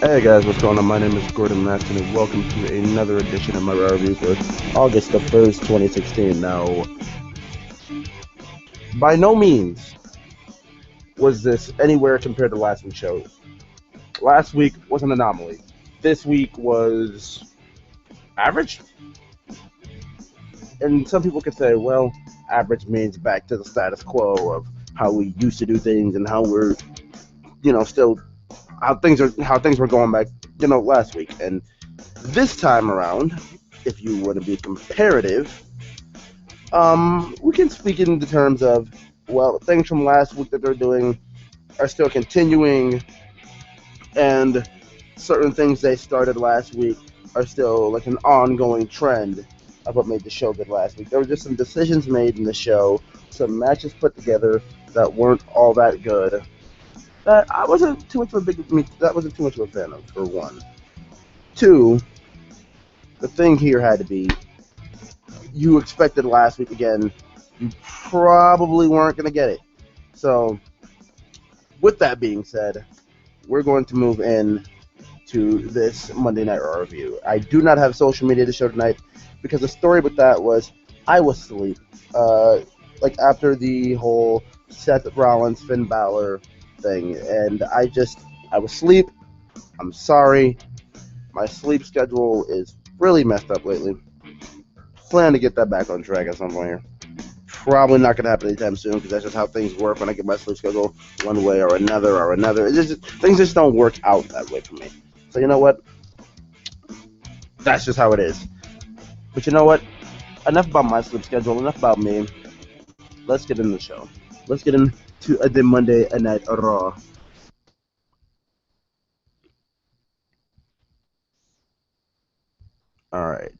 Hey guys, what's going on? My name is Gordon Matson, and welcome to another edition of my Raw Review for August the 1st, 2016. Now, by no means was this anywhere compared to last week's show. Last week was an anomaly. This week was average, and some people could say, well, average means back to the status quo of how we used to do things and how we're, still how things were going back, last week. And this time around, if you want to be comparative, we can speak in the terms of, well, things from last week that they're doing are still continuing, and certain things they started last week are still like an ongoing trend of what made the show good last week. There were just some decisions made in the show, some matches put together that weren't all that good. That I wasn't too much of a that wasn't too much of a fan of, for one. Two, the thing here had to be you expected last week again. You probably weren't going to get it. So, with that being said, we're going to move in to this Monday Night Raw review. I do not have social media to show tonight because the story with that was I was asleep. Like after the whole Seth Rollins Finn Balor thing, and I was asleep. I'm sorry. My sleep schedule is really messed up lately. Plan to get that back on track at some point here. Probably not going to happen anytime soon because that's just how things work when I get my sleep schedule one way or another or another. Things just don't work out that way for me. So you know what? That's just how it is. But you know what? Enough about my sleep schedule. Enough about me. Let's get into the show. Let's get into the Monday Night Raw. All right.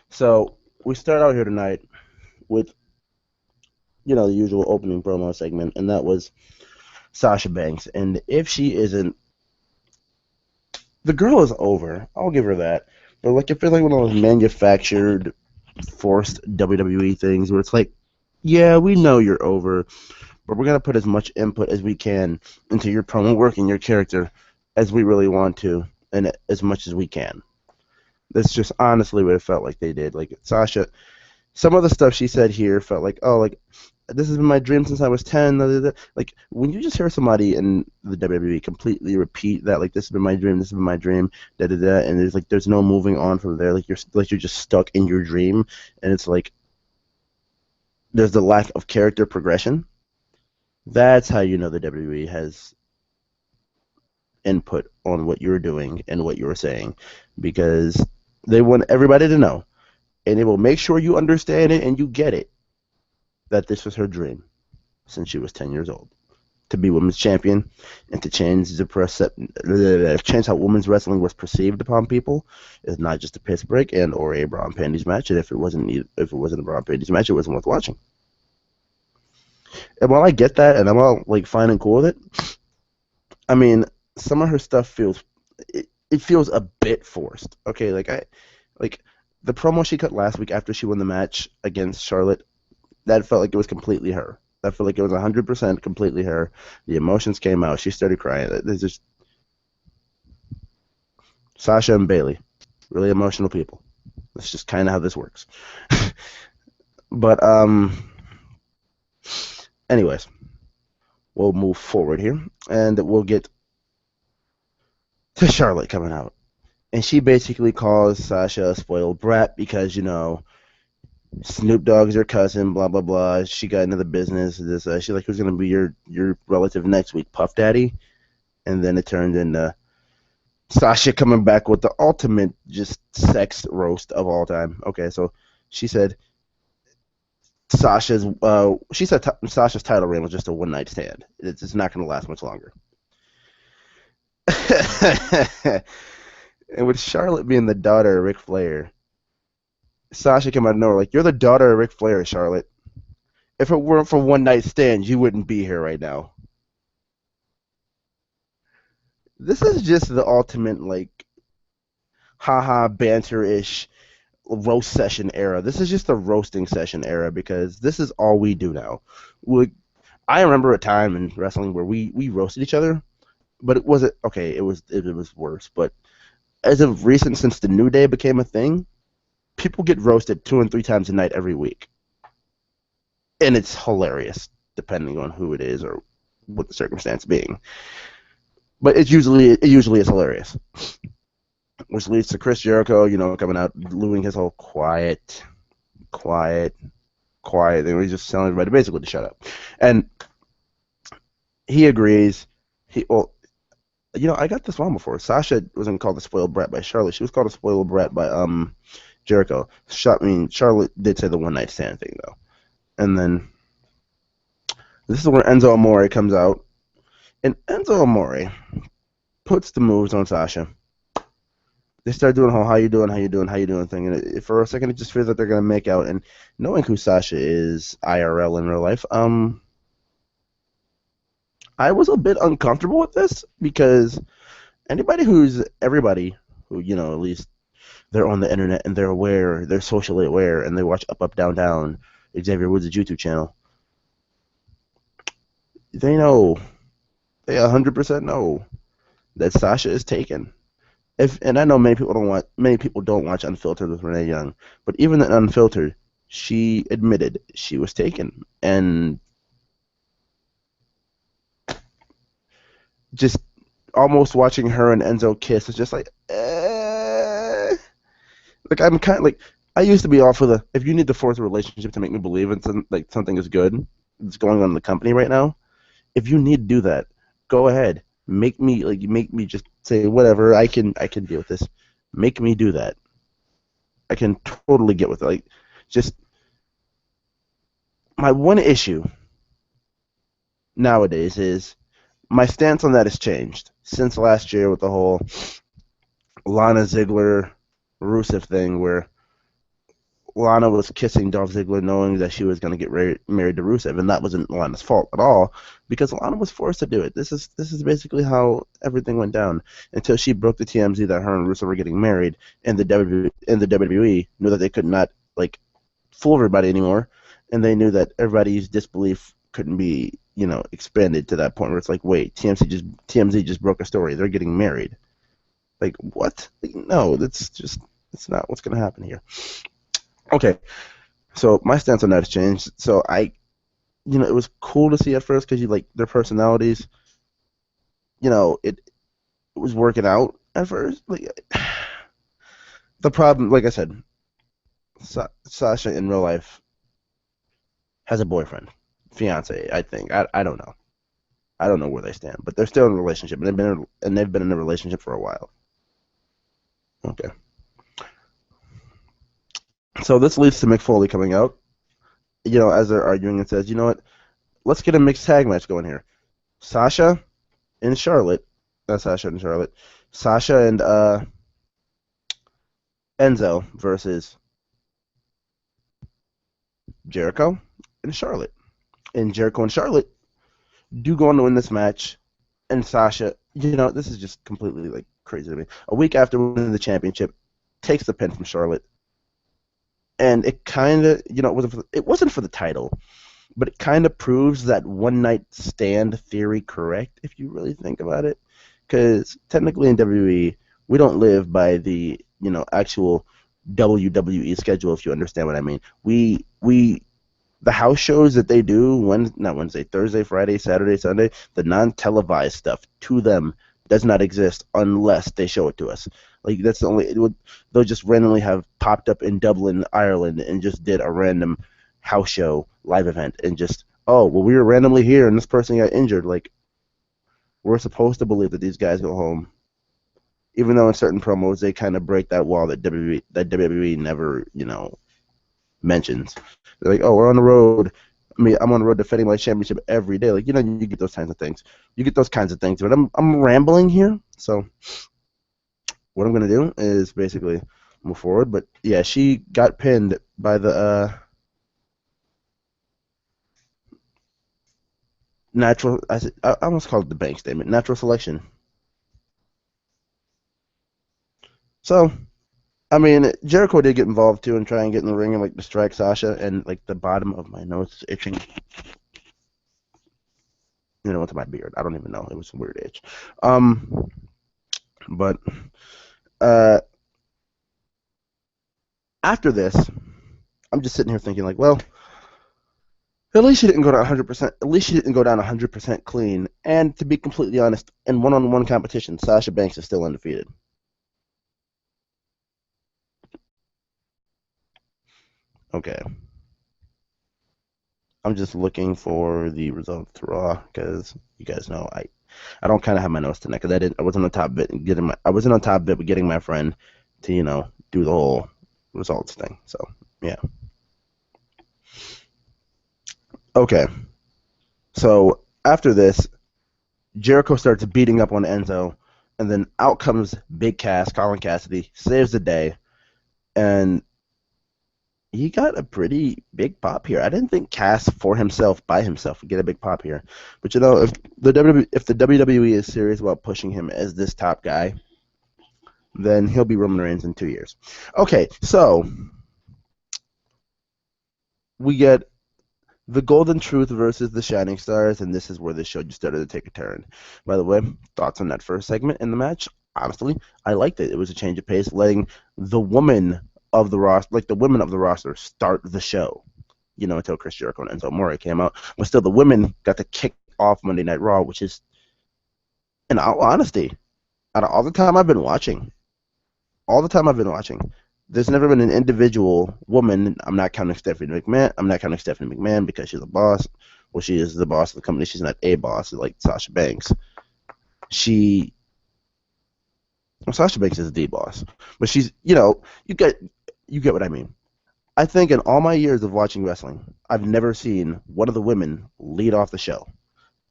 So we start out here tonight with the usual opening promo segment, and that was Sasha Banks. And if she isn't, the girl is over. I'll give her that. But like, I feel like one of those manufactured, forced WWE things where it's like, yeah, we know you're over, but we're gonna put as much input as we can into your promo work and your character as we really want to, and as much as we can. That's just honestly what it felt like they did. Like Sasha, some of the stuff she said here felt like, oh, like this has been my dream since I was 10. Da, da, da. Like when you just hear somebody in the WWE completely repeat that, like this has been my dream, this has been my dream, da da da, and there's no moving on from there. Like you're just stuck in your dream, and it's like there's the lack of character progression. That's how you know the WWE has input on what you're doing and what you're saying, because they want everybody to know, and they will make sure you understand it and you get it, that this was her dream since she was 10 years old, to be women's champion and to change how women's wrestling was perceived upon people. Is not just a piss break and or a bra and panties match, and if it wasn't a bra and panties match, it wasn't worth watching. And while I get that, and I'm all like fine and cool with it, I mean some of her stuff it feels a bit forced. Okay, like the promo she cut last week after she won the match against Charlotte, that felt like it was completely her. That felt like it was 100% completely her. The emotions came out. She started crying. There's just Sasha and Bailey, really emotional people. That's just kind of how this works. But anyways, we'll move forward here, and we'll get to Charlotte coming out, and she basically calls Sasha a spoiled brat because Snoop Dogg's your cousin, blah blah blah. She got into the business. She's like, who's gonna be your relative next week, Puff Daddy? And then it turned into Sasha coming back with the ultimate just sex roast of all time. Okay, so she said Sasha's title reign was just a one night stand. It's not gonna last much longer. And with Charlotte being the daughter of Ric Flair, Sasha came out of nowhere like, you're the daughter of Ric Flair, Charlotte. If it weren't for one night stands, you wouldn't be here right now. This is just the ultimate, like, haha, banter ish, roast session era. This is just the roasting session era because this is all we do now. We, I remember a time in wrestling where we roasted each other, but it wasn't okay. It was worse. But as of recent, since the New Day became a thing, people get roasted 2 and 3 times a night every week, and it's hilarious depending on who it is or what the circumstance being. But it usually is hilarious, which leads to Chris Jericho, coming out doing his whole quiet, quiet thing. He's just telling everybody basically to shut up, and he agrees. I got this wrong before. Sasha wasn't called a spoiled brat by Charlotte. She was called a spoiled brat by Jericho. Charlotte did say the one night stand thing though, and then this is where Enzo Amore comes out, and Enzo Amore puts the moves on Sasha. They start doing how you doing thing, and for a second it just feels like they're gonna make out. And knowing who Sasha is IRL in real life, I was a bit uncomfortable with this because everybody who at least they're on the internet and they're socially aware, and they watch Up Up Down Down, Xavier Woods' YouTube channel. They know, they 100% know that Sasha is taken. And I know many people don't watch Unfiltered with Renee Young, but even in Unfiltered, she admitted she was taken, and just almost watching her and Enzo kiss is just like, like I'm kind of like I used to be all for the if you need to force a relationship to make me believe in something is good that's going on in the company right now. If you need to do that, go ahead. Make me just say whatever. I can deal with this. Make me do that. I can totally get with it. Like, just my one issue nowadays is my stance on that has changed since last year with the whole Lana Ziggler Rusev thing, where Lana was kissing Dolph Ziggler knowing that she was going to get married to Rusev, and that wasn't Lana's fault at all because Lana was forced to do it. This is basically how everything went down until she broke the TMZ that her and Rusev were getting married, and the WWE knew that they could not fool everybody anymore, and they knew that everybody's disbelief couldn't be expanded to that point where it's like, wait, TMZ just broke a story. They're getting married. Like, what? No, that's not what's going to happen here. Okay, so my stance on that has changed. So it was cool to see at first because their personalities, it was working out at first. The problem, like I said, Sasha in real life has a boyfriend, fiance. I think I don't know. I don't know where they stand, but they're still in a relationship, and they've been in a relationship for a while. Okay. So this leads to Mick Foley coming out, as they're arguing, and says, you know what, let's get a mixed tag match going here. Sasha and Charlotte, not Sasha and Charlotte, Sasha and Enzo versus Jericho and Charlotte. And Jericho and Charlotte do go on to win this match, and Sasha, this is just completely crazy to me. A week after winning the championship, takes the pin from Charlotte. And it kind of, it wasn't for the title, but it kind of proves that one night stand theory correct if you really think about it. Because technically in WWE, we don't live by the actual WWE schedule, if you understand what I mean. The house shows that they do not Wednesday, Thursday, Friday, Saturday, Sunday, the non-televised stuff to them does not exist unless they show it to us. That's the only they'll just randomly have popped up in Dublin, Ireland, and just did a random house show live event, and just, oh well, we were randomly here and this person got injured. We're supposed to believe that these guys go home, even though in certain promos they kind of break that wall that WWE never mentions. They're like, oh, we're on the road. I mean, I'm on the road defending my championship every day. You get those kinds of things. But I'm rambling here, so what I'm gonna do is basically move forward. But yeah, she got pinned by the natural. I almost called it the bank statement. Natural selection. So I mean, Jericho did get involved too and try and get in the ring and like distract Sasha, and like the bottom of my nose is itching. Into my beard. I don't even know. It was a weird itch. Um, but uh, after this, I'm just sitting here thinking like, well, at least she didn't go down 100%. At least she didn't go down 100% clean. And to be completely honest, in one-on-one competition, Sasha Banks is still undefeated. Okay, I'm just looking for the results to Raw because you guys know I don't kind of have my notes tonight because I wasn't on top bit getting my I wasn't on top bit with getting my friend to do the whole results thing. So yeah, okay. So after this, Jericho starts beating up on Enzo, and then out comes Big Cass, Colin Cassidy, saves the day, and he got a pretty big pop here. I didn't think Cass for himself by himself would get a big pop here, but if the WWE is serious about pushing him as this top guy, then he'll be Roman Reigns in 2 years. Okay, so we get the Golden Truth versus the Shining Stars, and this is where the show just started to take a turn. By the way, thoughts on that first segment in the match? Honestly, I liked it. It was a change of pace, letting the women of the roster, like the women of the roster, start the show. Until Chris Jericho and Enzo Amore came out, but still the women got to kick off Monday Night Raw, which is, in all honesty, out of all the time I've been watching, there's never been an individual woman. I'm not counting Stephanie McMahon. I'm not counting Stephanie McMahon because she's a boss. Well, she is the boss of the company. She's not a boss like Sasha Banks. She, well, Sasha Banks is the boss, but she's, you get what I mean. I think in all my years of watching wrestling, I've never seen one of the women lead off the show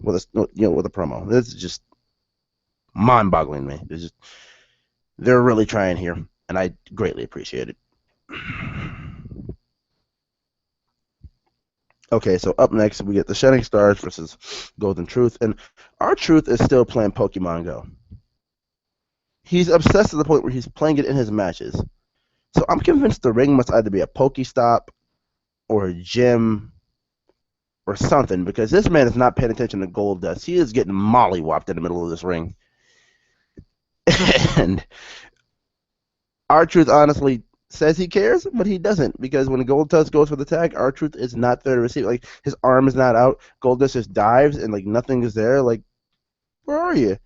with with a promo. This is just mind-boggling to me. They're really trying here, and I greatly appreciate it. Okay, so up next we get the Shining Stars versus Golden Truth, and our Truth is still playing Pokemon Go. He's obsessed to the point where he's playing it in his matches. So I'm convinced the ring must either be a Pokestop or a gym or something because this man is not paying attention to Gold Dust. He is getting mollywopped in the middle of this ring. And our Truth honestly says he cares, but he doesn't because when Gold Dust goes for the tag, our Truth is not there to receive. Like his arm is not out. Gold Dust just dives and like nothing is there. Like, where are you?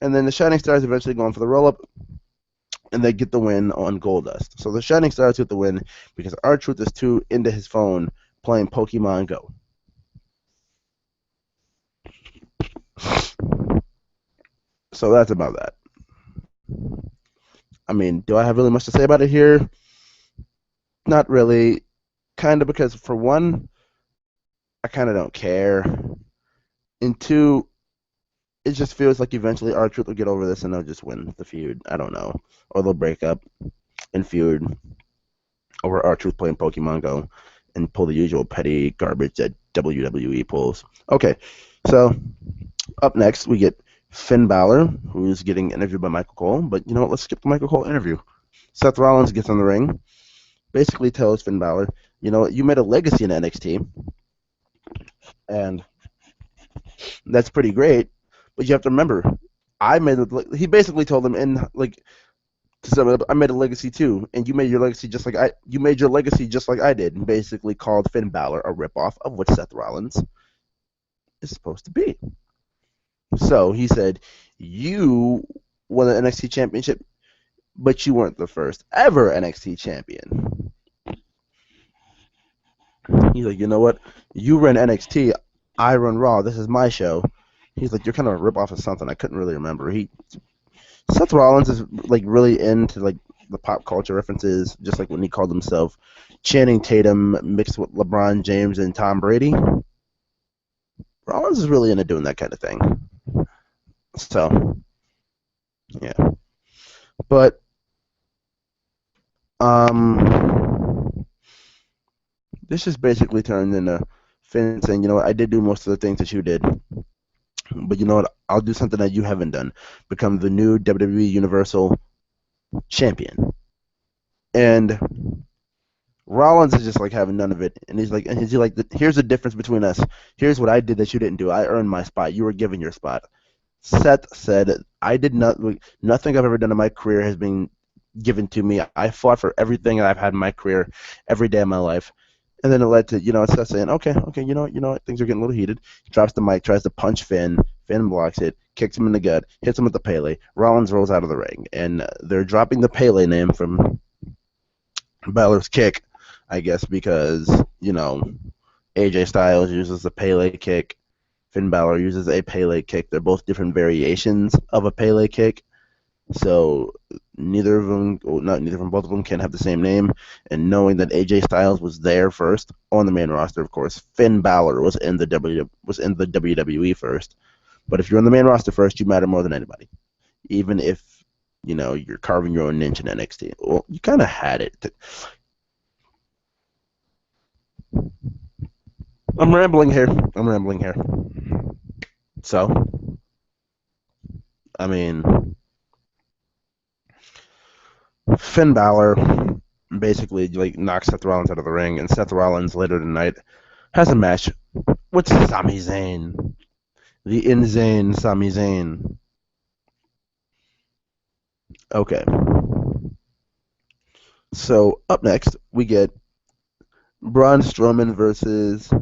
And then the Shining Stars eventually going for the roll up, and they get the win on Goldust. So the Shining Stars get the win because our Truth is too into his phone playing Pokemon Go. So that's about that. I mean, do I have really much to say about it here? Not really. Kind of because, for one, I kind of don't care. And two, it just feels like eventually our Truth will get over this and they'll just win the feud. I don't know. Or they'll break up and feud over our Truth playing Pokemon Go and pull the usual petty garbage that WWE pulls. Okay, so up next we get Finn Balor, who's getting interviewed by Michael Cole. But you know what? Let's skip the Michael Cole interview. Seth Rollins gets on the ring, basically tells Finn Balor, you know what? You made a legacy in NXT, and that's pretty great. But you have to remember, he basically told him in like to sum it up, I made a legacy too, and you made your legacy just like I did, and basically called Finn Balor a ripoff of what Seth Rollins is supposed to be. So he said, you won the NXT championship, but you weren't the first ever NXT champion. He's like, you know what? You run NXT, I run Raw. This is my show. He's like, you're kind of a ripoff of something. I couldn't really remember. Seth Rollins is like really into like the pop culture references, just like when he called himself Channing Tatum mixed with LeBron James and Tom Brady. Rollins is really into doing that kind of thing. So, yeah. But this just basically turned into Finn saying, you know what, I did do most of the things that you did. But you know what, I'll do something that you haven't done. Become the new WWE Universal Champion. And Rollins is just like having none of it, and he's like, here's the difference between us. Here's what I did that you didn't do. I earned my spot. You were given your spot. Seth said, I did not. Nothing I've ever done in my career has been given to me. I fought for everything that I've had in my career, every day of my life. And then it led to, Seth saying, okay, you know what, things are getting a little heated. He drops the mic, tries to punch Finn. Finn blocks it, kicks him in the gut, hits him with the Pele. Rollins rolls out of the ring, and they're dropping the Pele name from Balor's kick, I guess, because, AJ Styles uses the Pele kick. Finn Balor uses a Pele kick. They're both different variations of a Pele kick. So neither of them, well, not neither of them, both of them can have the same name. And knowing that AJ Styles was there first on the main roster, of course, Finn Balor was in the WWE first. But if you're on the main roster first, you matter more than anybody. Even if you're carving your own niche in NXT. Well, you kind of had it. I'm rambling here. So, I mean, Finn Balor basically like knocks Seth Rollins out of the ring, and Seth Rollins later tonight has a match with Sami Zayn, the insane Sami Zayn. Okay, so up next we get Braun Strowman versus,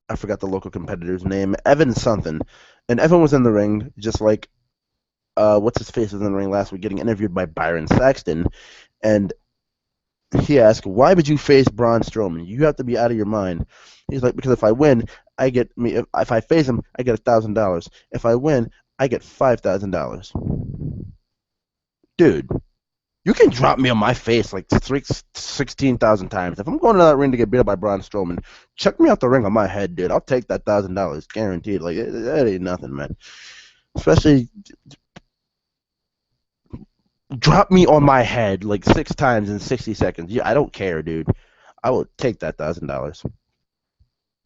I forgot the local competitor's name, Evan something, and Evan was in the ring just like what's his face was in the ring last week, getting interviewed by Byron Saxton, and he asked, "Why would you face Braun Strowman? You have to be out of your mind." He's like, "Because if I win, I get me. If I face him, I get $1,000. If I win, I get $5,000." Dude, you can drop me on my face like 16,000 times. If I'm going to that ring to get beat up by Braun Strowman, chuck me out the ring on my head, dude. I'll take that $1,000 guaranteed. Like that ain't nothing, man. Especially drop me on my head like 6 times in 60 seconds. Yeah, I don't care, dude. I will take that $1,000.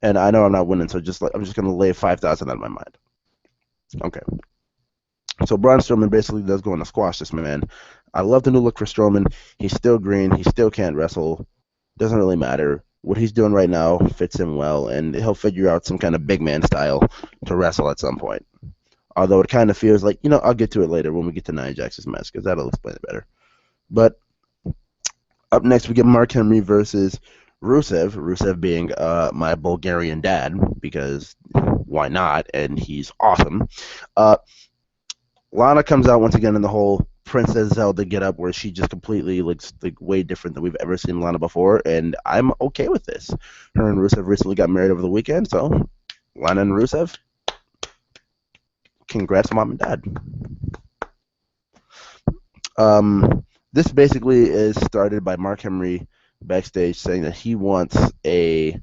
And I know I'm not winning, so I'm just gonna lay 5,000 out of my mind. Okay. So Braun Strowman basically does go on to squash this man. I love the new look for Strowman. He's still green. He still can't wrestle. Doesn't really matter. What he's doing right now fits him well, and he'll figure out some kind of big man style to wrestle at some point. Although it kind of feels like, I'll get to it later when we get to Nia Jax's match, because that'll explain it better. But up next, we get Mark Henry versus Rusev. Rusev being my Bulgarian dad, because why not? And he's awesome. Lana comes out once again in the whole Princess Zelda get up, where she just completely looks like way different than we've ever seen Lana before, and I'm okay with this. Her and Rusev recently got married over the weekend, so Lana and Rusev, congrats, mom and dad. This basically is started by Mark Henry backstage saying that he wants an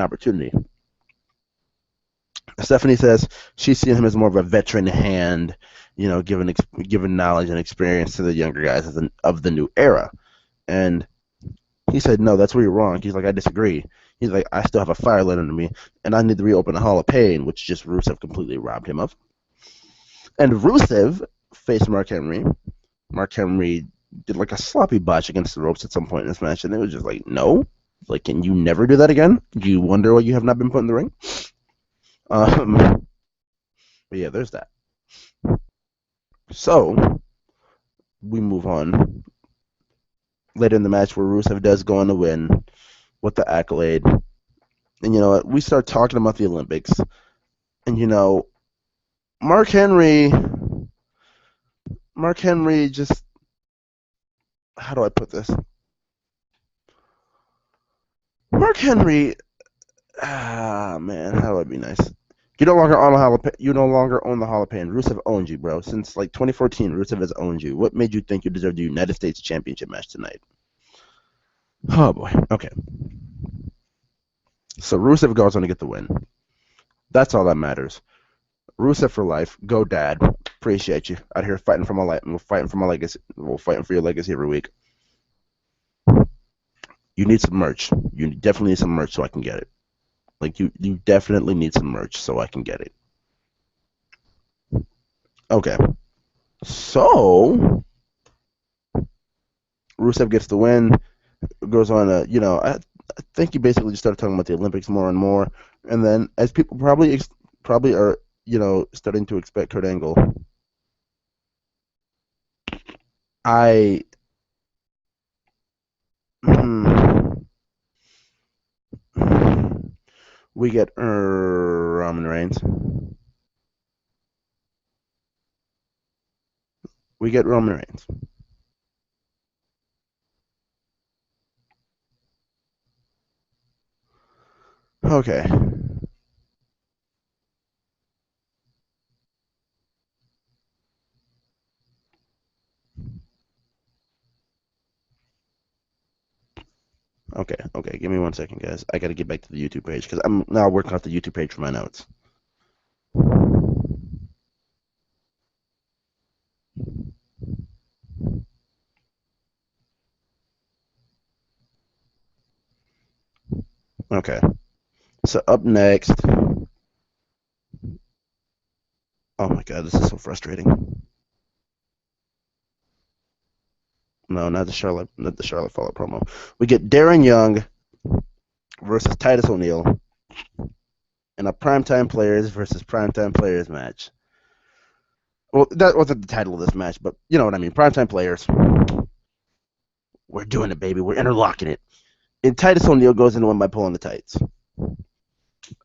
opportunity. Stephanie says she's seeing him as more of a veteran hand, giving knowledge and experience to the younger guys of the new era. And he said, no, that's where you're wrong. He's like, I disagree. He's like, I still have a fire lit under me, and I need to reopen the Hall of Pain, which just Rusev completely robbed him of. And Rusev faced Mark Henry. Mark Henry did like a sloppy botch against the ropes at some point in this match, and it was just like, no. Like, can you never do that again? Do you wonder why you have not been put in the ring? But yeah, there's that. So, we move on. Later in the match where Rusev does go on to win with the accolade. And you know what? We start talking about the Olympics. And Mark Henry just, how do I put this? Mark Henry, man, how do I be nice? You no longer own the Hall of Fame. Rusev owns you, bro. Since like 2014, Rusev has owned you. What made you think you deserved the United States Championship match tonight? Oh boy. Okay. So Rusev goes on to get the win. That's all that matters. Rusev for life. Go, Dad. Appreciate you out here fighting for my life. We're fighting for my legacy. We're fighting for your legacy every week. You need some merch. You definitely need some merch so I can get it. Like you definitely need some merch so I can get it. Okay. So Rusev gets the win. Goes on a, I think he basically just started talking about the Olympics more and more, and then as people probably are, starting to expect Kurt Angle. I hmm, we get Roman Reigns. We get Roman Reigns. Okay. Okay. Okay. Give me 1 second, guys. I got to get back to the YouTube page because I'm now working off the YouTube page for my notes. Okay. So up next. Oh my God, this is so frustrating. No, not the Charlotte Flair promo. We get Darren Young versus Titus O'Neil in a primetime players versus primetime players match. Well, that wasn't the title of this match, but you know what I mean. Primetime players. We're doing it, baby. We're interlocking it. And Titus O'Neil goes into one by pulling the tights.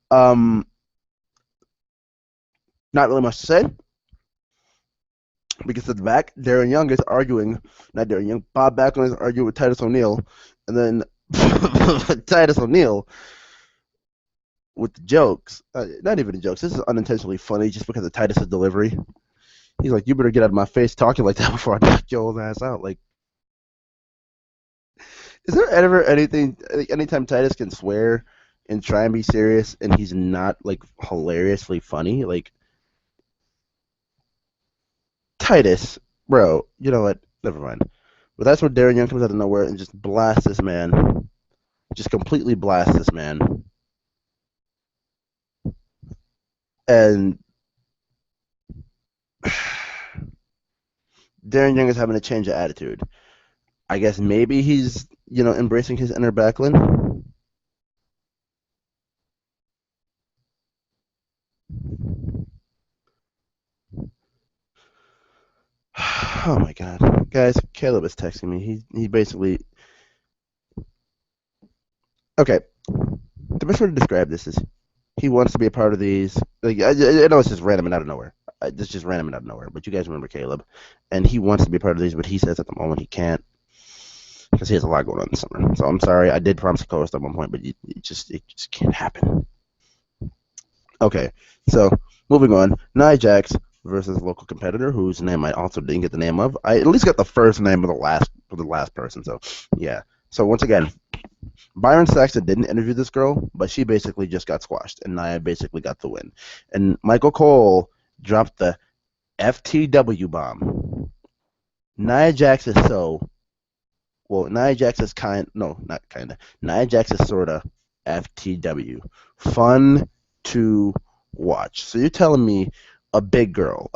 Um, Not really much to say because at the back, Darren Young is arguing. Not Darren Young. Bob Backlund is arguing with Titus O'Neil, and then Titus O'Neil with the jokes. Not even the jokes. This is unintentionally funny just because of Titus's delivery. He's like, "You better get out of my face talking like that before I knock your old ass out." Like, is there ever anything? Like, anytime Titus can swear and try and be serious, and he's not like hilariously funny, like Titus, bro. You know what? Never mind. But that's where Darren Young comes out of nowhere and just blasts this man. Just completely blasts this man. And Darren Young is having a change of attitude. I guess maybe he's, embracing his inner Backlund. Oh my God, guys! Caleb is texting me. He basically okay. The best way to describe this is he wants to be a part of these. Like I know it's just random and out of nowhere. It's just random and out of nowhere. But you guys remember Caleb, and he wants to be a part of these, but he says at the moment he can't because he has a lot going on this summer. So I'm sorry. I did promise to co-host at one point, but it just can't happen. Okay, so moving on. Nia Jax versus local competitor whose name I also didn't get the name of. I at least got the first name of the last person. So yeah. So once again, Byron Saxton didn't interview this girl, but she basically just got squashed, and Nia basically got the win. And Michael Cole dropped the FTW bomb. Nia Jax is so Nia Jax is not kinda. Nia Jax is sorta FTW, fun to watch. So you're telling me a big girl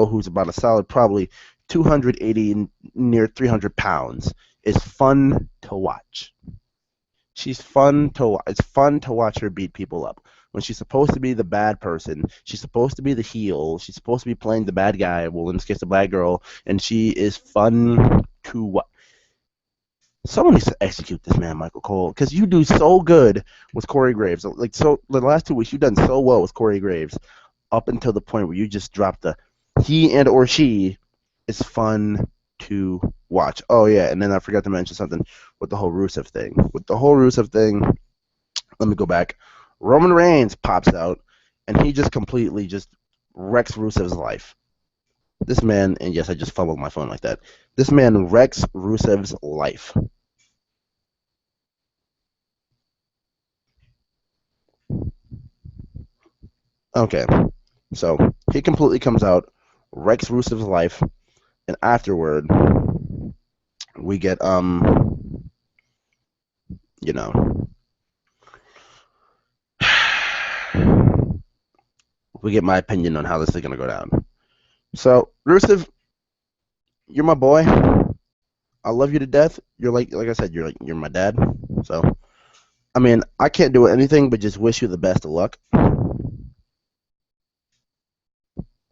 who's about a solid probably 280 near 300 pounds is fun to watch. She's fun to watch. It's fun to watch her beat people up. When she's supposed to be the bad person, she's supposed to be the heel. She's supposed to be playing the bad guy. Well, in this case, the bad girl, and she is fun to watch. Someone needs to execute this man, Michael Cole, because you do so good with Corey Graves. Like so, the last 2 weeks you've done so well with Corey Graves, up until the point where you just dropped the he and or she is fun to watch. Oh yeah, and then I forgot to mention something with the whole Rusev thing. With the whole Rusev thing, let me go back. Roman Reigns pops out, and he just completely just wrecks Rusev's life. This man, and yes, I just fumbled my phone like that. This man wrecks Rusev's life. Okay, so he completely comes out, wrecks Rusev's life, and afterward, we get you know, we get my opinion on how this is gonna go down. So Rusev, you're my boy. I love you to death. You're like I said, you're my dad. So I mean, I can't do anything but just wish you the best of luck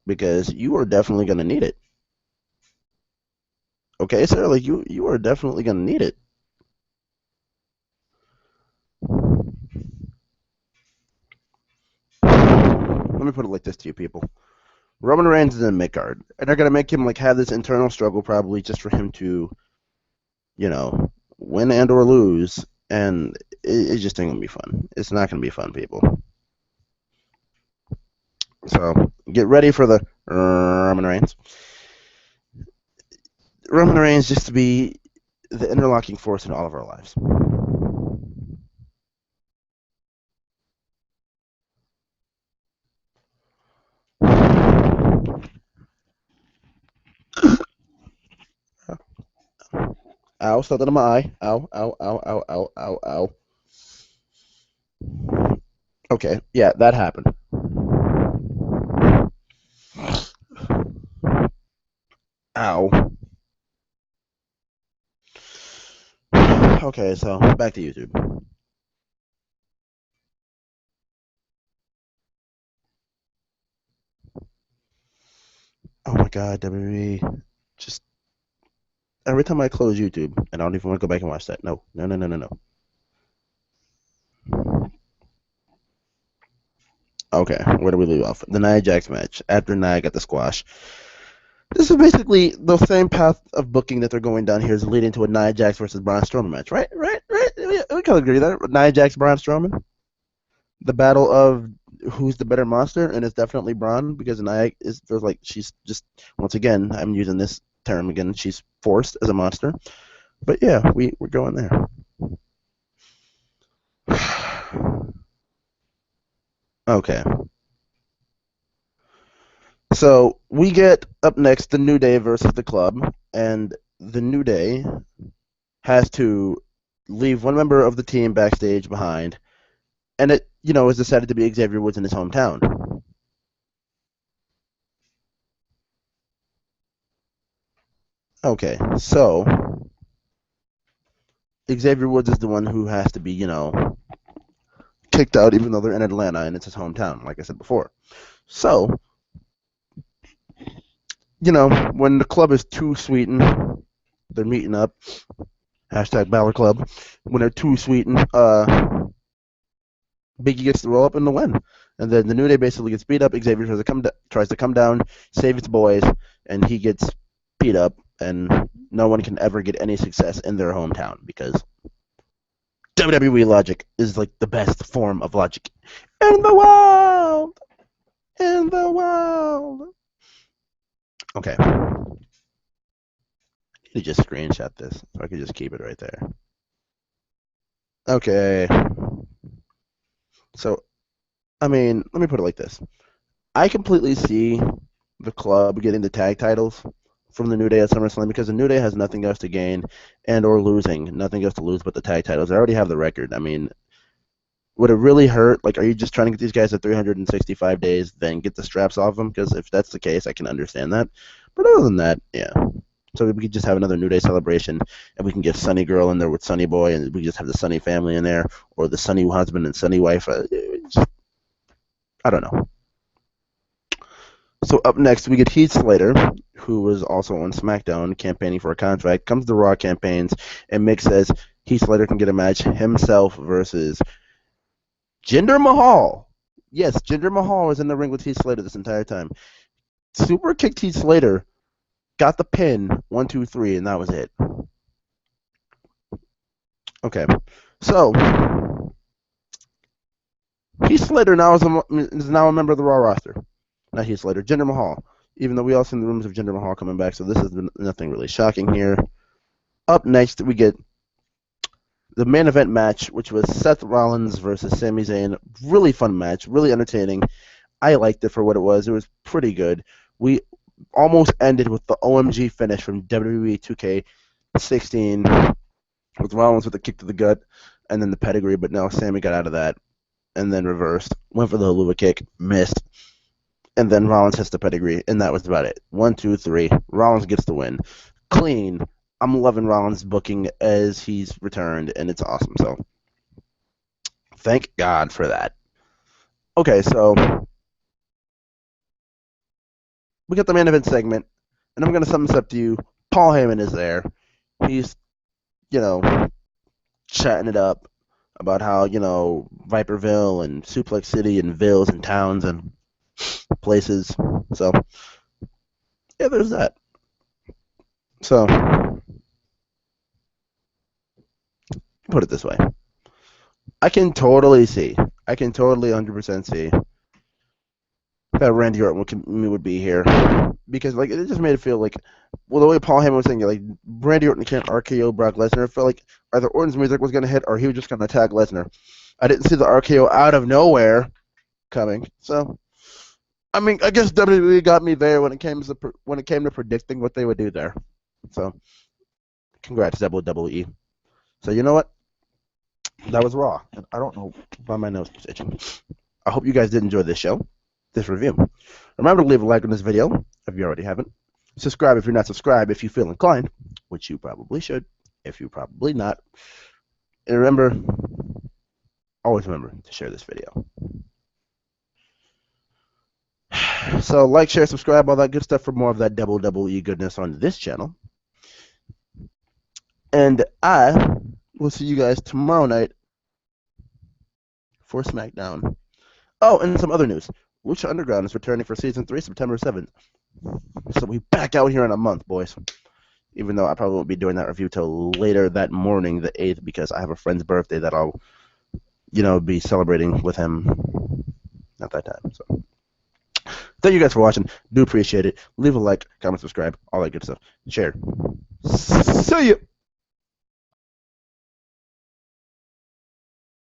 because you are definitely gonna need it. Okay, sir. Like you are definitely gonna need it. Let me put it like this to you, people. Roman Reigns is in mid-card, and they're gonna make him like have this internal struggle probably just for him to, you know, win and or lose, and it just ain't gonna be fun. It's not gonna be fun, people. So get ready for the Roman Reigns. Roman Reigns just to be the interlocking force in all of our lives. Ow, something in my eye. Ow, ow, ow, ow, ow, ow, ow. Okay, yeah, that happened. Ow. Okay, so back to YouTube. Oh my god, WWE. Just every time I close YouTube, and I don't even want to go back and watch that. No, no, no, no, no, no. Okay, where do we leave off? The Nia Jax match. After Nia got the squash. This is basically the same path of booking that they're going down here is leading to a Nia Jax versus Braun Strowman match, right? Right, right. We can agree that Nia Jax, Braun Strowman, the battle of who's the better monster, and it's definitely Braun because Nia is feels like she's just once again I'm using this term again. She's forced as a monster, but yeah, we're going there. Okay, so we get up next the New Day versus the Club, and the New Day has to leave one member of the team backstage behind, and it is decided to be Xavier Woods in his hometown. Okay, so Xavier Woods is the one who has to be kicked out, even though they're in Atlanta and it's his hometown, like I said before. So when the club is too sweetened, they're meeting up. Hashtag Balor Club. When they're too sweetened, Biggie gets to roll up in the win. And then the New Day basically gets beat up. Xavier tries to come down, save his boys, and he gets beat up. And no one can ever get any success in their hometown because WWE logic is like the best form of logic in the world. In the world. Okay. I need to just screenshot this so I can just keep it right there. Okay. So, I mean, let me put it like this. I completely see the club getting the tag titles from the New Day at SummerSlam because the New Day has nothing else to gain and or losing, nothing else to lose but the tag titles. They already have the record. I mean, would it really hurt? Like, are you just trying to get these guys at 365 days, then get the straps off them? Because if that's the case, I can understand that. But other than that, yeah. So we could just have another New Day celebration, and we can get Sunny Girl in there with Sunny Boy, and we just have the Sunny family in there, or the Sunny husband and Sunny wife. I don't know. So up next, we get Heath Slater, who was also on SmackDown campaigning for a contract, comes to Raw campaigns, and Mick says Heath Slater can get a match himself versus Jinder Mahal. Yes, Jinder Mahal was in the ring with Heath Slater this entire time. Super kicked Heath Slater, got the pin, 1, 2, 3, and that was it. Okay, so Heath Slater is now a member of the Raw roster. Not Heath Slater, Jinder Mahal. Even though we all seen the rumors of Jinder Mahal coming back, so this is nothing really shocking here. Up next, we get the main event match, which was Seth Rollins versus Sami Zayn. Really fun match, really entertaining. I liked it for what it was. It was pretty good. We almost ended with the OMG finish from WWE 2K16 with Rollins with a kick to the gut and then the pedigree, but no, Sami got out of that and then reversed. Went for the Helluva kick, missed. And then Rollins hits the pedigree, and that was about it. 1, 2, 3. Rollins gets the win. Clean. I'm loving Rollins' booking as he's returned, and it's awesome. So thank God for that. Okay, so we got the main event segment, and I'm going to sum this up to you. Paul Heyman is there. He's, you know, chatting it up about how, Viperville and Suplex City and villes and towns and places. So, yeah, there's that. So, put it this way. I can totally 100% see that Randy Orton would be here. Because, like, it just made it feel like, well, the way Paul Heyman was saying, like, Randy Orton can't RKO Brock Lesnar, it felt like either Orton's music was going to hit or he was just going to attack Lesnar. I didn't see the RKO out of nowhere coming. So, I mean, I guess WWE got me there when it came to predicting what they would do there. So, congrats, WWE. So, you know what? That was Raw. And I don't know why my nose is itching. I hope you guys did enjoy this show, this review. Remember to leave a like on this video if you already haven't. Subscribe if you're not subscribed if you feel inclined, which you probably should, if you're probably not. And remember, always remember to share this video. So like, share, subscribe, all that good stuff for more of that WWE goodness on this channel. And I will see you guys tomorrow night for SmackDown. Oh, and some other news. Lucha Underground is returning for Season 3, September 7th. So we back out here in a month, boys. Even though I probably won't be doing that review till later that morning, the 8th, because I have a friend's birthday that I'll, be celebrating with him at that time. So thank you guys for watching. Do appreciate it. Leave a like, comment, subscribe, all that good stuff. Share. See ya!